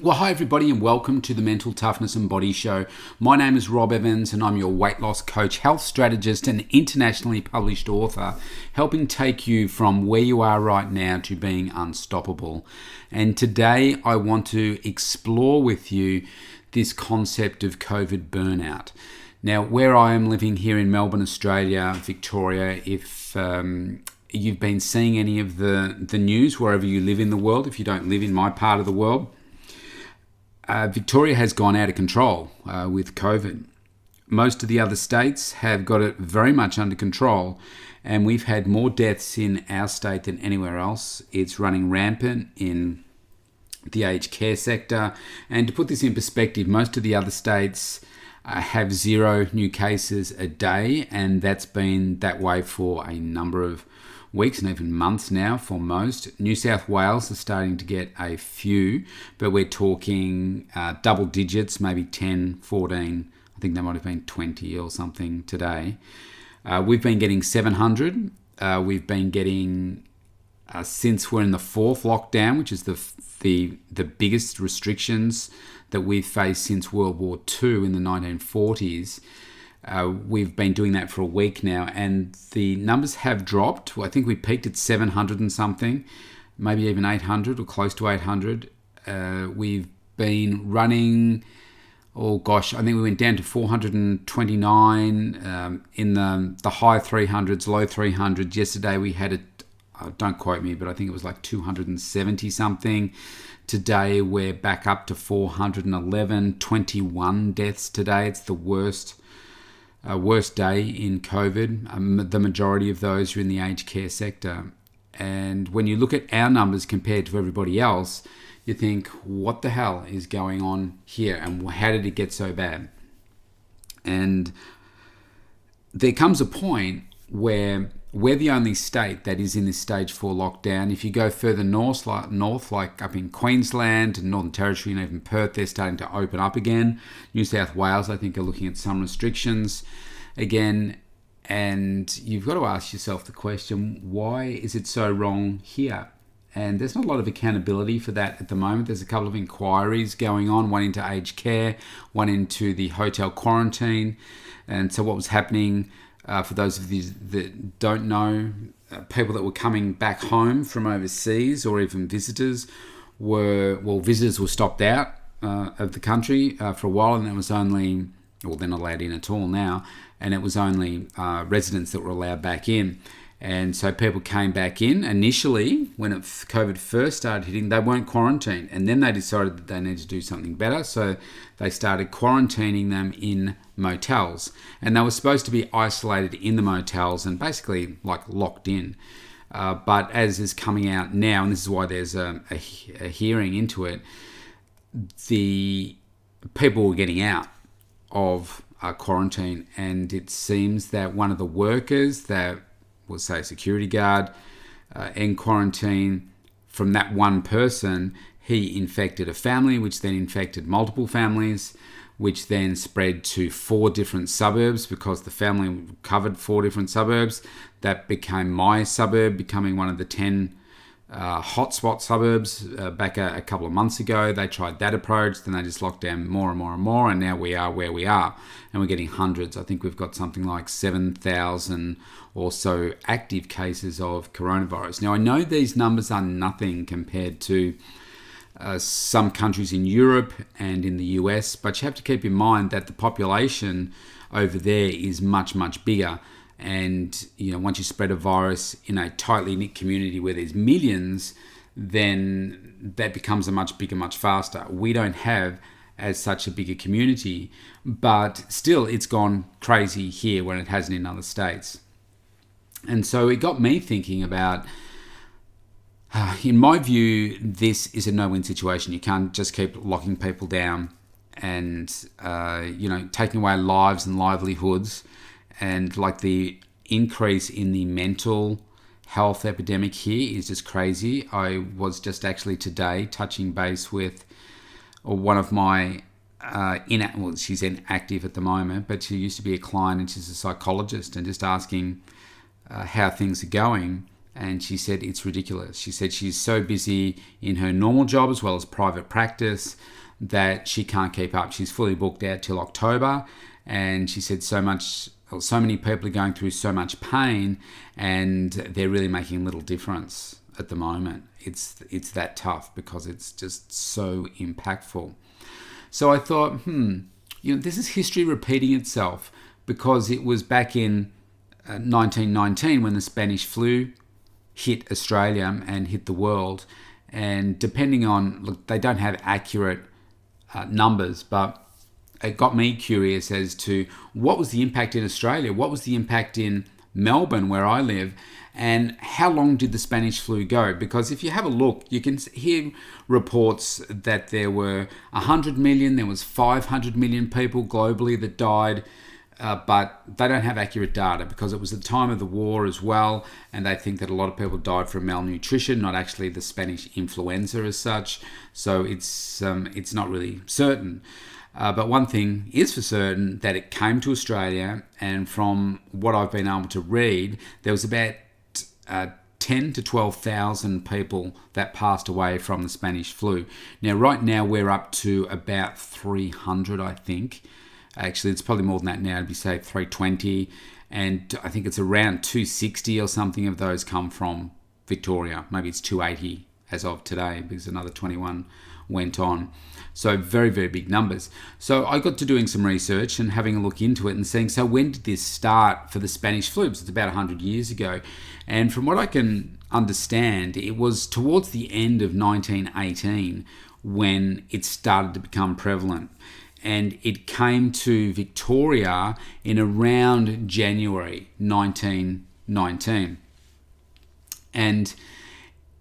Well, hi everybody and welcome to the Mental Toughness and Body Show. My name is Rob Evans and I'm your weight loss coach, health strategist and internationally published author, helping take you from where you are right now to being unstoppable. And today I want to explore with you this concept of COVID burnout. Now, where I am living here in Melbourne, Australia, Victoria, if you've been seeing any of the news wherever you live in the world, if you don't live in my part of the world, Victoria has gone out of control with COVID. Most of the other states have got it very much under control, and we've had more deaths in our state than anywhere else. It's running rampant in the aged care sector. And to put this in perspective, most of the other states have 0 new cases a day, and that's been that way for a number of weeks and even months now for most. New South Wales is starting to get a few, but we're talking double digits, maybe 10, 14. I think there might have been 20 or something today. We've been getting 700. We've been getting, since we're in the 4th lockdown, which is the biggest restrictions that we've faced since World War II in the 1940s. We've been doing that for a week now, and the numbers have dropped. I think we peaked at 700 and something, maybe even 800 or close to 800. We've been running, I think we went down to 429 in the high 300s, low 300s. Yesterday we had don't quote me, but I think it was like 270 something. Today we're back up to 411, 21 deaths today. It's the worst day in COVID. The majority of those are in the aged care sector. And when you look at our numbers compared to everybody else, you think, what the hell is going on here? And how did it get so bad? And there comes a point where we're the only state that is in this stage 4 lockdown. If you go further north, like up in Queensland and Northern Territory and even Perth, they're starting to open up again. New South Wales, I think, are looking at some restrictions again. And you've got to ask yourself the question, why is it so wrong here? And there's not a lot of accountability for that at the moment. There's a couple of inquiries going on, one into aged care, one into the hotel quarantine. And so what was happening, for those of you that don't know, people that were coming back home from overseas or even visitors visitors were stopped out of the country for a while, and it was only, they're not allowed in at all now, and it was only residents that were allowed back in. And so people came back in. Initially, when COVID first started hitting, they weren't quarantined. And then they decided that they needed to do something better. So they started quarantining them in motels. And they were supposed to be isolated in the motels and basically like locked in. But as is coming out now, and this is why there's a hearing into it, the people were getting out of quarantine. And it seems that one of the workers that was, say, a security guard in quarantine, from that one person, he infected a family, which then infected multiple families, which then spread to 4 different suburbs because the family covered 4 different suburbs. That became my suburb, becoming one of the 10 hotspot suburbs back a couple of months ago. They tried that approach, then they just locked down more and more and more, and now we are where we are, and we're getting hundreds. I think we've got something like 7,000 or so active cases of coronavirus. Now, I know these numbers are nothing compared to some countries in Europe and in the US, but you have to keep in mind that the population over there is much, much bigger. And once you spread a virus in a tightly knit community where there's millions, then that becomes a much bigger, much faster. We don't have as such a bigger community, but still it's gone crazy here when it hasn't in other states. And so it got me thinking about, in my view, this is a no-win situation. You can't just keep locking people down and taking away lives and livelihoods. And like the increase in the mental health epidemic here is just crazy. I was just actually today touching base with one of my she's inactive at the moment, but she used to be a client and she's a psychologist, and just asking how things are going. And she said it's ridiculous. She said she's so busy in her normal job as well as private practice that she can't keep up. She's fully booked out till October, and she said so many people are going through so much pain, and they're really making little difference at the moment. It's that tough because it's just so impactful. So I thought, this is history repeating itself, because it was back in 1919 when the Spanish flu hit Australia and hit the world. And depending on, look, they don't have accurate numbers, but it got me curious as to what was the impact in Australia, what was the impact in Melbourne, where I live, and how long did the Spanish flu go? Because if you have a look, you can hear reports that there were 100 million, there was 500 million people globally that died, but they don't have accurate data because it was the time of the war as well, and they think that a lot of people died from malnutrition, not actually the Spanish influenza as such. So it's not really certain. But one thing is for certain, that it came to Australia, and from what I've been able to read, there was about 10 to 12,000 people that passed away from the Spanish flu. Now, right now, we're up to about 300, I think. Actually, it's probably more than that now. It'd be, say, 320. And I think it's around 260 or something of those come from Victoria. Maybe it's 280 as of today, because another 21 went on. So very, very big numbers. So I got to doing some research and having a look into it and seeing, so when did this start for the Spanish flu? It's about 100 years ago. And from what I can understand, it was towards the end of 1918 when it started to become prevalent. And it came to Victoria in around January 1919. And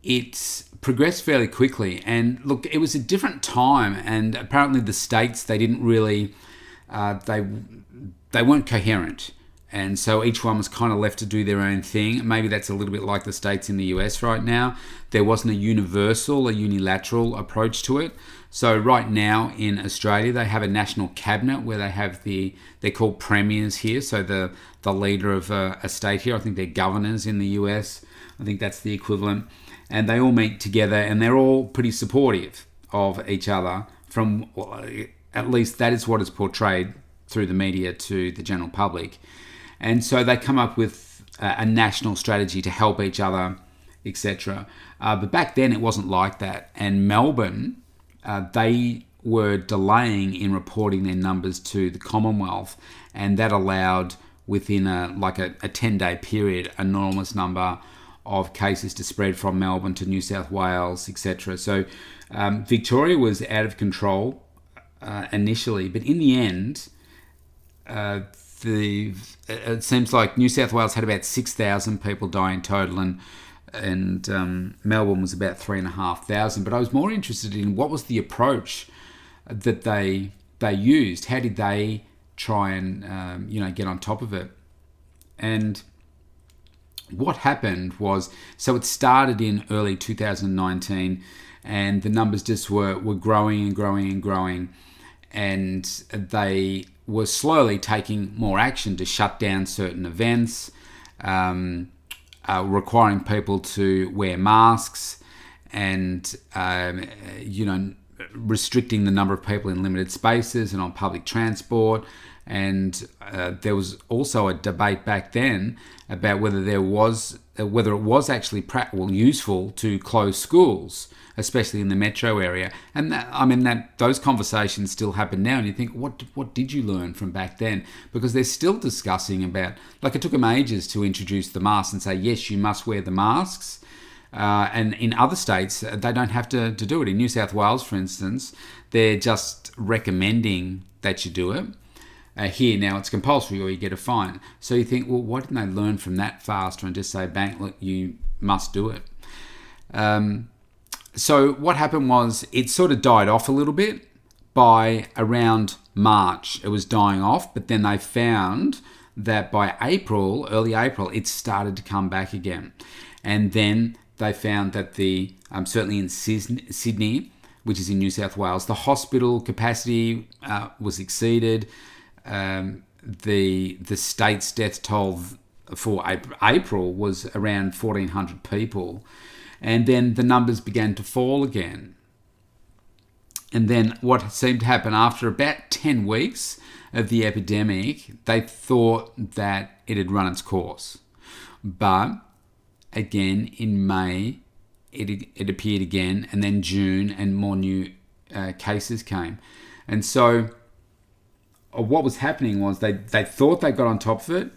it's progressed fairly quickly. And look, it was a different time, and apparently the states, they didn't really, they weren't coherent. And so each one was kind of left to do their own thing. Maybe that's a little bit like the states in the US right now. There wasn't a unilateral approach to it. So right now in Australia, they have a national cabinet where they have they're called premiers here. So the leader of a state here, I think they're governors in the US. I think that's the equivalent. And they all meet together, and they're all pretty supportive of each other. From, at least that is what is portrayed through the media to the general public. And so they come up with a national strategy to help each other, etc. But back then it wasn't like that. And Melbourne, they were delaying in reporting their numbers to the Commonwealth, and that allowed, within a 10-day period, an enormous number of cases to spread from Melbourne to New South Wales, etc. So Victoria was out of control initially, but in the end, it seems like New South Wales had about 6,000 people die in total, and Melbourne was about 3,500. But I was more interested in what was the approach that they used. How did they try and get on top of it? And what happened was, so it started in early 2019, and the numbers just were growing and growing and growing, and they were slowly taking more action to shut down certain events, requiring people to wear masks, and restricting the number of people in limited spaces and on public transport. And there was also a debate back then about whether it was actually useful to close schools, especially in the metro area. And those conversations still happen now. And you think, what did you learn from back then? Because they're still discussing about, like, it took them ages to introduce the masks and say, yes, you must wear the masks. And in other states, they don't have to do it. In New South Wales, for instance, they're just recommending that you do it. Here now it's compulsory, or you get a fine. So you think, well, why didn't they learn from that faster and just say, bang, look, you must do it. So what happened was, it sort of died off a little bit. By around March, it was dying off, but then they found that by April, early April, it started to come back again. And then they found that certainly in Sydney, which is in New South Wales, the hospital capacity was exceeded. The state's death toll for April was around 1,400 people. And then the numbers began to fall again. And then what seemed to happen after about 10 weeks of the epidemic, they thought that it had run its course. But again, in May, it appeared again, and then June, and more new cases came. And so what was happening was they thought they got on top of it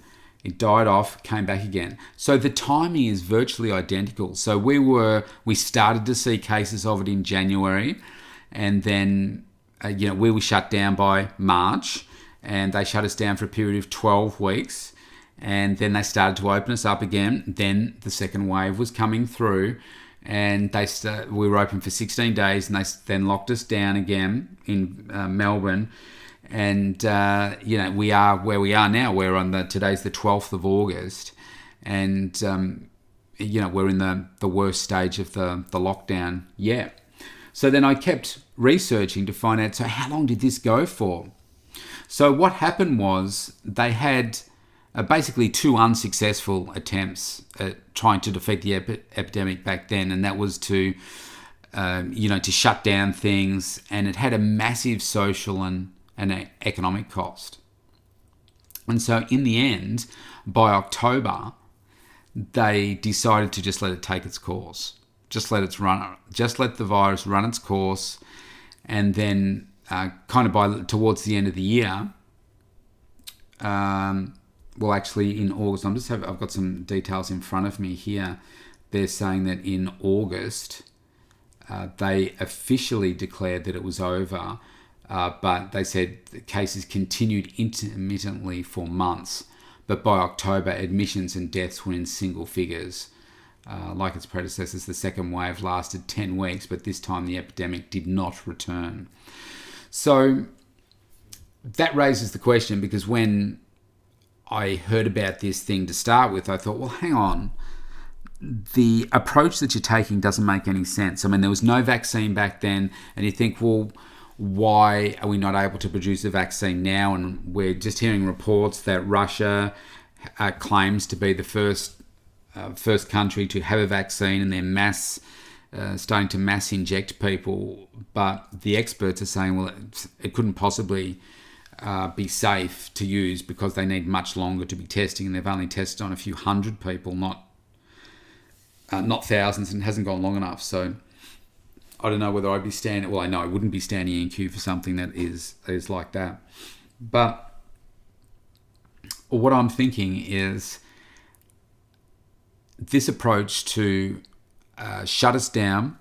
died off, came back again. So the timing is virtually identical. So we started to see cases of it in January, and then we were shut down by March, and they shut us down for a period of 12 weeks, and then they started to open us up again. Then the second wave was coming through, and we were open for 16 days, and they then locked us down again in Melbourne. And we are where we are now. Today's the 12th of August, and we're in the worst stage of the lockdown yet. So then I kept researching to find out, so how long did this go for? So what happened was they had basically 2 unsuccessful attempts at trying to defeat the epidemic back then, and that was to shut down things, and it had a massive social and economic cost. And so in the end, by October, they decided to just let it take its course. Just let the virus run its course. And then towards the end of the year, actually in August, I've got some details in front of me here. They're saying that in August, they officially declared that it was over. But they said the cases continued intermittently for months. But by October, admissions and deaths were in single figures. Like its predecessors, the second wave lasted 10 weeks, but this time the epidemic did not return. So that raises the question, because when I heard about this thing to start with, I thought, well, hang on. The approach that you're taking doesn't make any sense. I mean, there was no vaccine back then, and you think, well, why are we not able to produce a vaccine now? And we're just hearing reports that Russia claims to be the first country to have a vaccine, and they're starting to mass inject people. But the experts are saying, well, it couldn't possibly be safe to use because they need much longer to be testing, and they've only tested on a few hundred people, not thousands, and it hasn't gone long enough. So I don't know whether I'd be standing... Well, I know I wouldn't be standing in queue for something that is like that. But what I'm thinking is this approach to shut us down,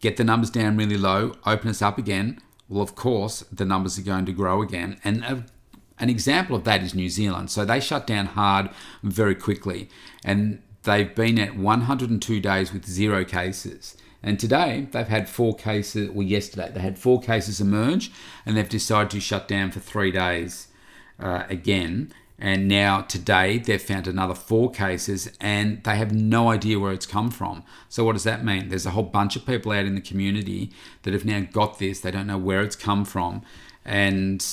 get the numbers down really low, open us up again. Well, of course, the numbers are going to grow again. And an example of that is New Zealand. So they shut down hard very quickly. And they've been at 102 days with 0 cases. And today, they've had 4 cases, well, yesterday, they had 4 cases emerge, and they've decided to shut down for 3 days again. And now, today, they've found another 4 cases, and they have no idea where it's come from. So what does that mean? There's a whole bunch of people out in the community that have now got this. They don't know where it's come from, and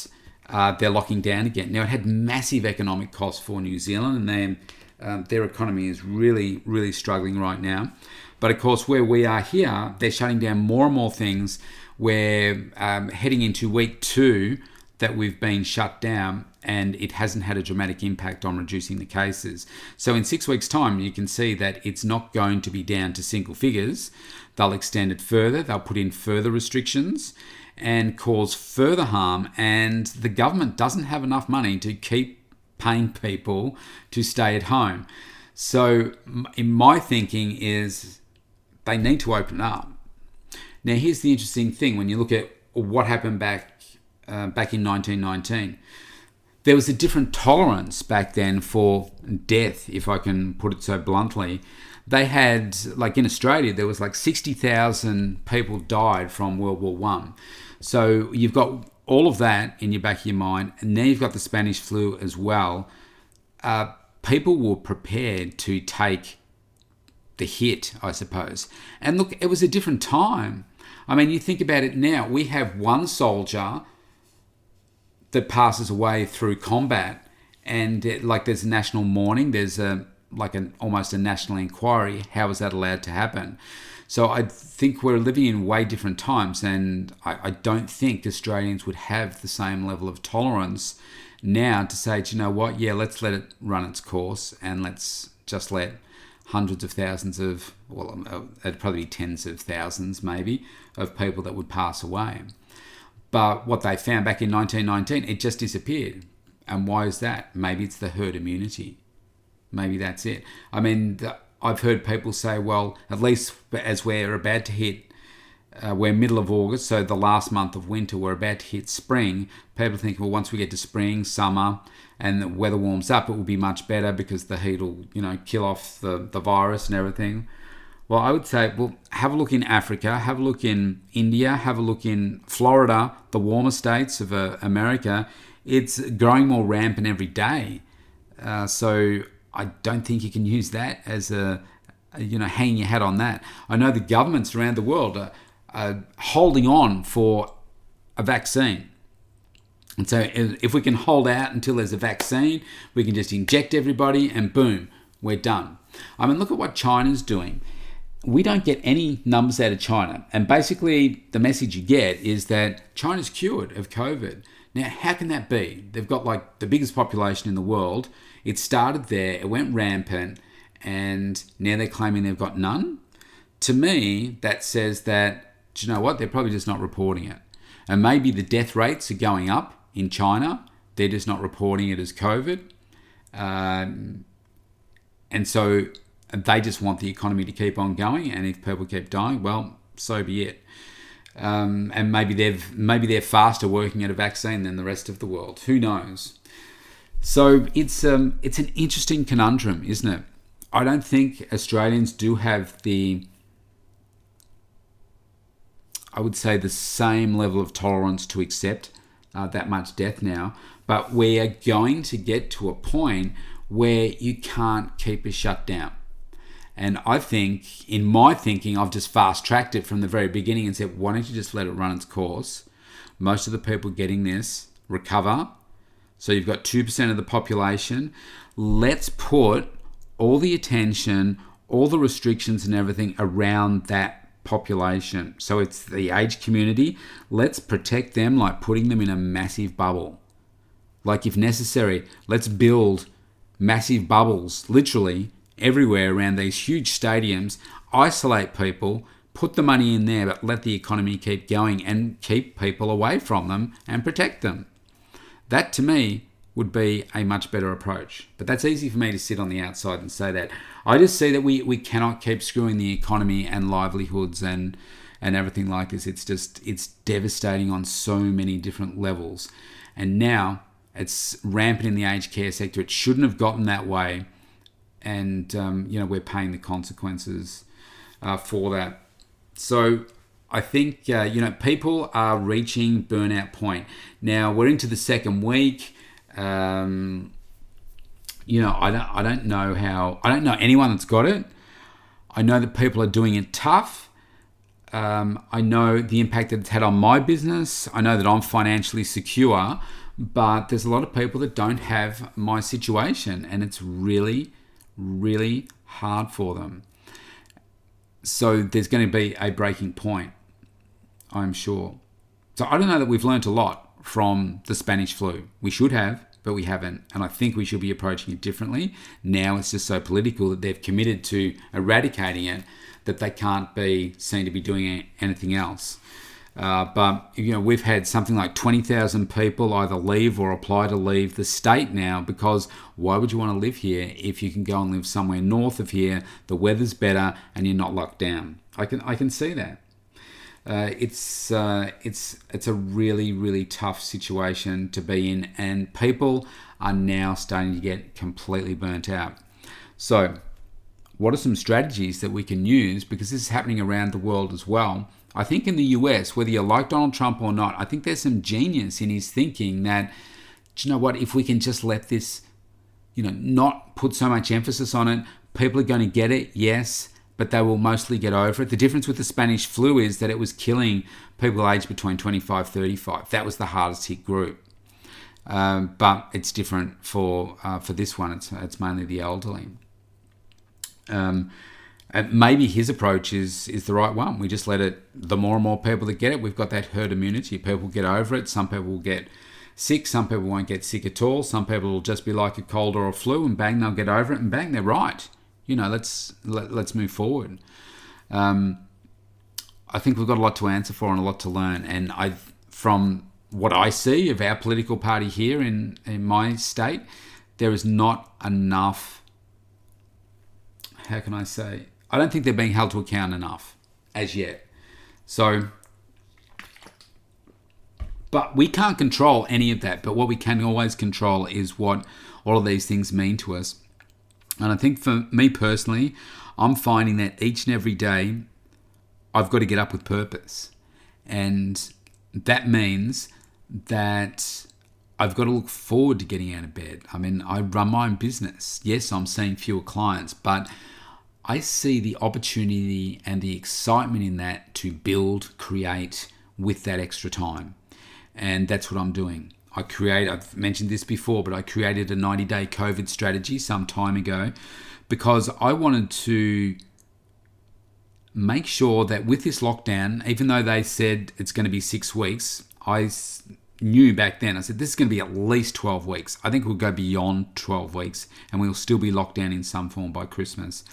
they're locking down again. Now, it had massive economic costs for New Zealand, and their economy is really, really struggling right now. But of course, where we are here, they're shutting down more and more things. We're heading into week 2 that we've been shut down, and it hasn't had a dramatic impact on reducing the cases. So in 6 weeks' time, you can see that it's not going to be down to single figures. They'll extend it further. They'll put in further restrictions and cause further harm. And the government doesn't have enough money to keep paying people to stay at home. So in my thinking is they need to open up. Now, here's the interesting thing. When you look at what happened back in 1919, there was a different tolerance back then for death, if I can put it so bluntly. They had, like in Australia, there was like 60,000 people died from World War One. So you've got all of that in your back of your mind, and now you've got the Spanish flu as well. People were prepared to take the hit, I suppose. And look, it was a different time. I mean, you think about it now. We have one soldier that passes away through combat, and like there's a national mourning, there's almost a national inquiry. How is that allowed to happen? So I think we're living in way different times, and I don't think Australians would have the same level of tolerance now to say, do you know what, yeah, let's let it run its course, and let's just let hundreds of thousands of, well, it'd probably be tens of thousands maybe, of people that would pass away. But what they found back in 1919, it just disappeared. And why is that? Maybe it's the herd immunity. Maybe that's it. I mean, I've heard people say, well, at least as we're about to hit, we're middle of August, so the last month of winter, we're about to hit spring. People think, well, once we get to spring, summer, and the weather warms up, it will be much better because the heat will, kill off the virus and everything. Well, I would say, well, have a look in Africa, have a look in India, have a look in Florida, the warmer states of America. It's growing more rampant every day. So I don't think you can use that as hanging your hat on that. I know the governments around the world are holding on for a vaccine. And so if we can hold out until there's a vaccine, we can just inject everybody and boom, we're done. I mean, look at what China's doing. We don't get any numbers out of China. And basically the message you get is that China's cured of COVID. Now, how can that be? They've got like the biggest population in the world. It started there, it went rampant, and now they're claiming they've got none. To me, that says that, do you know what? They're probably just not reporting it. And maybe the death rates are going up in China. They're just not reporting it as COVID. And so they just want the economy to keep on going. And if people keep dying, well, so be it. And maybe they're faster working at a vaccine than the rest of the world. Who knows? So it's an interesting conundrum, isn't it? I don't think Australians do have the same level of tolerance to accept that much death now. But we are going to get to a point where you can't keep us shut down. And I think, in my thinking, I've just fast-tracked it from the very beginning and said, why don't you just let it run its course? Most of the people getting this recover. So you've got 2% of the population. Let's put all the attention, all the restrictions and everything around that population. So it's the age community. Let's protect them like putting them in a massive bubble. Like if necessary, let's build massive bubbles, literally, everywhere around these huge stadiums, isolate people, put the money in there, but let the economy keep going and keep people away from them and protect them. That, to me, would be a much better approach. But that's easy for me to sit on the outside and say that. I just see that we cannot keep screwing the economy and livelihoods and everything like this. It's devastating on so many different levels. And now it's rampant in the aged care sector. It shouldn't have gotten that way. And, we're paying the consequences for that. So I think, people are reaching burnout point. Now, we're into the second week. I don't know anyone that's got it. I know that people are doing it tough. I know the impact that it's had on my business. I know that I'm financially secure, but there's a lot of people that don't have my situation, and it's really, really hard for them. So there's going to be a breaking point, I'm sure. So I don't know that we've learnt a lot from the Spanish flu. We should have, but we haven't. And I think we should be approaching it differently. Now it's just so political that they've committed to eradicating it that they can't be seen to be doing anything else. But we've had something like 20,000 people either leave or apply to leave the state now, because why would you want to live here if you can go and live somewhere north of here, the weather's better, and you're not locked down? I can see that. It's a really, really tough situation to be in, and people are now starting to get completely burnt out. So what are some strategies that we can use? Because this is happening around the world as well. I think in the US, whether you like Donald Trump or not, I think there's some genius in his thinking that, do you know what, if we can just let this, not put so much emphasis on it, people are going to get it, yes, but they will mostly get over it. The difference with the Spanish flu is that it was killing people aged between 25 and 35. That was the hardest hit group. But it's different for this one. It's mainly the elderly. And maybe his approach is the right one. We just let it. The more and more people that get it, we've got that herd immunity. People get over it. Some people will get sick. Some people won't get sick at all. Some people will just be like a cold or a flu, and bang, they'll get over it, and bang, they're right. Let's move forward. I think we've got a lot to answer for and a lot to learn. And from what I see of our political party here in my state, there is not enough. How can I say? I don't think they're being held to account enough as yet. So, but we can't control any of that. But what we can always control is what all of these things mean to us. And I think for me personally, I'm finding that each and every day, I've got to get up with purpose. And that means that I've got to look forward to getting out of bed. I mean, I run my own business. Yes, I'm seeing fewer clients, but I see the opportunity and the excitement in that to build, create with that extra time. And that's what I'm doing. I've mentioned this before, but I created a 90-day COVID strategy some time ago because I wanted to make sure that with this lockdown, even though they said it's going to be 6 weeks, I knew back then, I said, this is going to be at least 12 weeks. I think we'll go beyond 12 weeks and we'll still be locked down in some form by Christmas.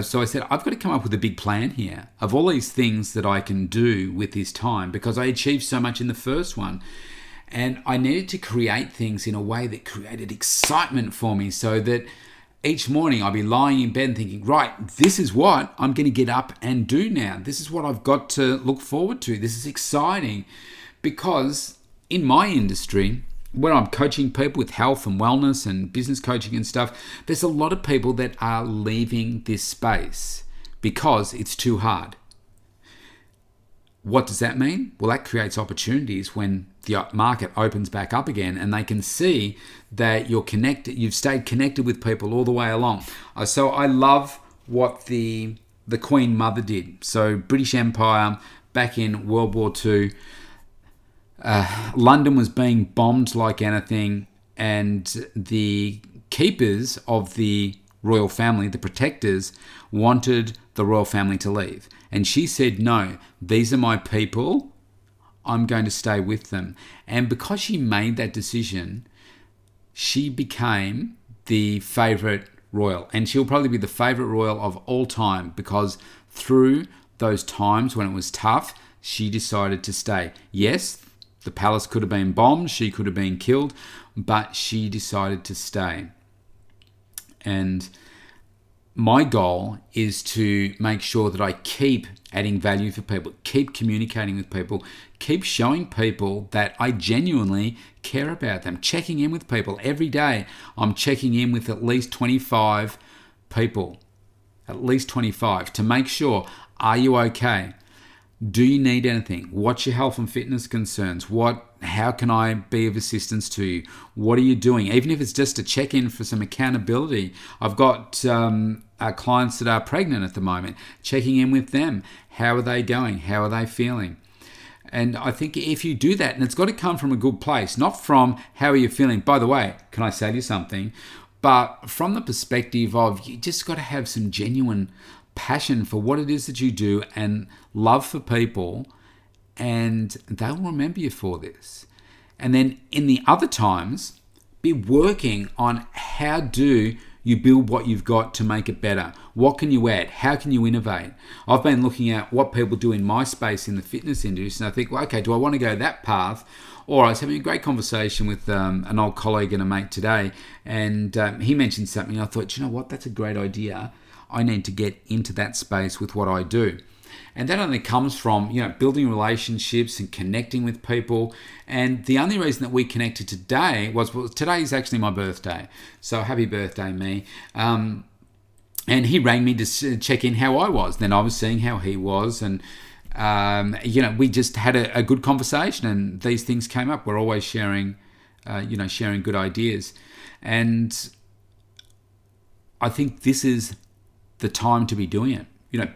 So I said, I've got to come up with a big plan here of all these things that I can do with this time because I achieved so much in the first one. And I needed to create things in a way that created excitement for me so that each morning I'd be lying in bed thinking, right, this is what I'm going to get up and do now. This is what I've got to look forward to. This is exciting because in my industry, when I'm coaching people with health and wellness and business coaching and stuff, there's a lot of people that are leaving this space because it's too hard. What does that mean? Well, that creates opportunities when the market opens back up again and they can see that you've stayed connected with people all the way along. So I love what the Queen Mother did. So British Empire, back in World War II, London was being bombed like anything, and the keepers of the royal family, the protectors, wanted the royal family to leave. And she said, no, these are my people. I'm going to stay with them. And because she made that decision, she became the favourite royal. And she'll probably be the favourite royal of all time because through those times when it was tough, she decided to stay. Yes, the palace could have been bombed, she could have been killed, but she decided to stay. And my goal is to make sure that I keep adding value for people, keep communicating with people, keep showing people that I genuinely care about them, checking in with people every day. I'm checking in with at least 25 people, at least 25, to make sure, are you okay? Do you need anything? What's your health and fitness concerns? How can I be of assistance to you? What are you doing? Even if it's just a check-in for some accountability. I've got clients that are pregnant at the moment, checking in with them. How are they going? How are they feeling? And I think if you do that, and it's got to come from a good place, not from how are you feeling. By the way, can I say to you something? But from the perspective of you just got to have some genuine passion for what it is that you do and love for people, and they'll remember you for this. And then in the other times, be working on how do you build what you've got to make it better. What can you add? How can you innovate? I've been looking at what people do in my space in the fitness industry, and I think, well, okay, do I want to go that path? Or I was having a great conversation with an old colleague and a mate today, and he mentioned something. I thought, you know what, that's a great idea. I need to get into that space with what I do. And that only comes from, building relationships and connecting with people. And the only reason that we connected today was, well, today is actually my birthday. So happy birthday, me. And he rang me to check in how I was. Then I was seeing how he was. And, we just had a good conversation and these things came up. We're always sharing good ideas. And I think this is the time to be doing it.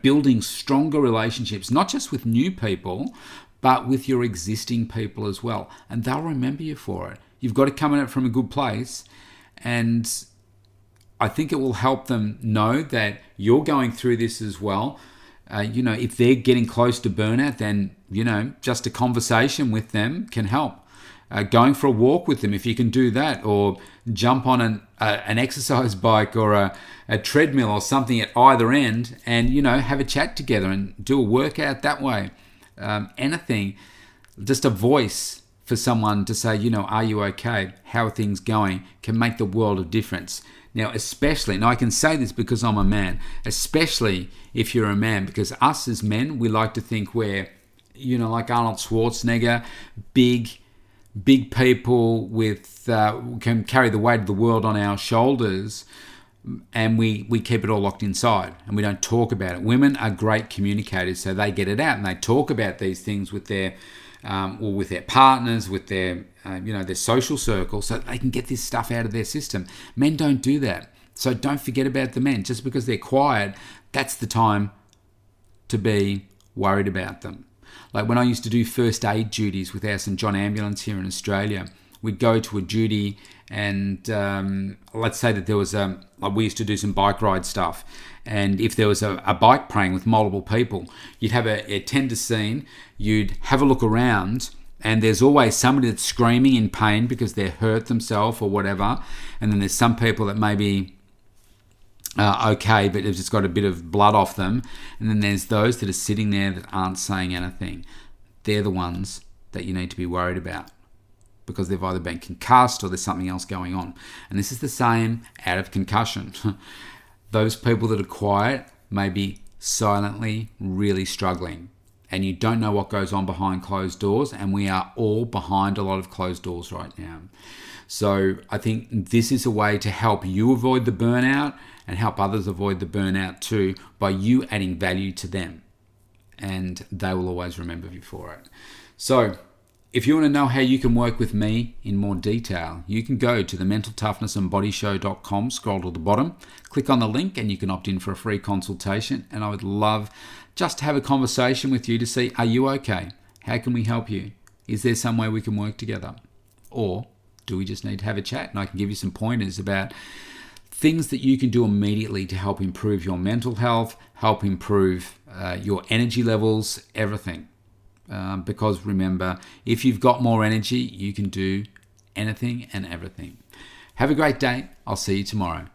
Building stronger relationships, not just with new people, but with your existing people as well. And they'll remember you for it. You've got to come at it from a good place. And I think it will help them know that you're going through this as well. If they're getting close to burnout, then, just a conversation with them can help. Going for a walk with them, if you can do that, or jump on an exercise bike or a treadmill or something at either end and, have a chat together and do a workout that way. Anything, just a voice for someone to say, are you okay? How are things going? Can make the world of difference. Now, especially, and I can say this because I'm a man, especially if you're a man, because us as men, we like to think we're, like Arnold Schwarzenegger, big people with can carry the weight of the world on our shoulders, and we keep it all locked inside and we don't talk about it. Women are great communicators, so they get it out and they talk about these things with their with their partners, with their their social circle, so they can get this stuff out of their system. Men don't do that, so don't forget about the men. Just because they're quiet, that's the time to be worried about them. Like when I used to do first aid duties with our St John Ambulance here in Australia, we'd go to a duty and let's say that there was we used to do some bike ride stuff, and if there was a bike praying with multiple people, you'd have a tender scene, you'd have a look around, and there's always somebody that's screaming in pain because they're hurt themselves or whatever, and then there's some people that maybe okay, but they've just got a bit of blood off them. And then there's those that are sitting there that aren't saying anything. They're the ones that you need to be worried about because they've either been concussed or there's something else going on. And this is the same out of concussion. Those people that are quiet may be silently really struggling, and you don't know what goes on behind closed doors, and we are all behind a lot of closed doors right now. So I think this is a way to help you avoid the burnout and help others avoid the burnout too, by you adding value to them, and they will always remember you for it. So if you want to know how you can work with me in more detail, you can go to the mentaltoughnessandbodyshow.com, scroll to the bottom, click on the link, and you can opt in for a free consultation. And I would love just to have a conversation with you to see, are you okay? How can we help you? Is there some way we can work together? Or do we just need to have a chat? And I can give you some pointers about things that you can do immediately to help improve your mental health, help improve your energy levels, everything. Because remember, if you've got more energy, you can do anything and everything. Have a great day. I'll see you tomorrow.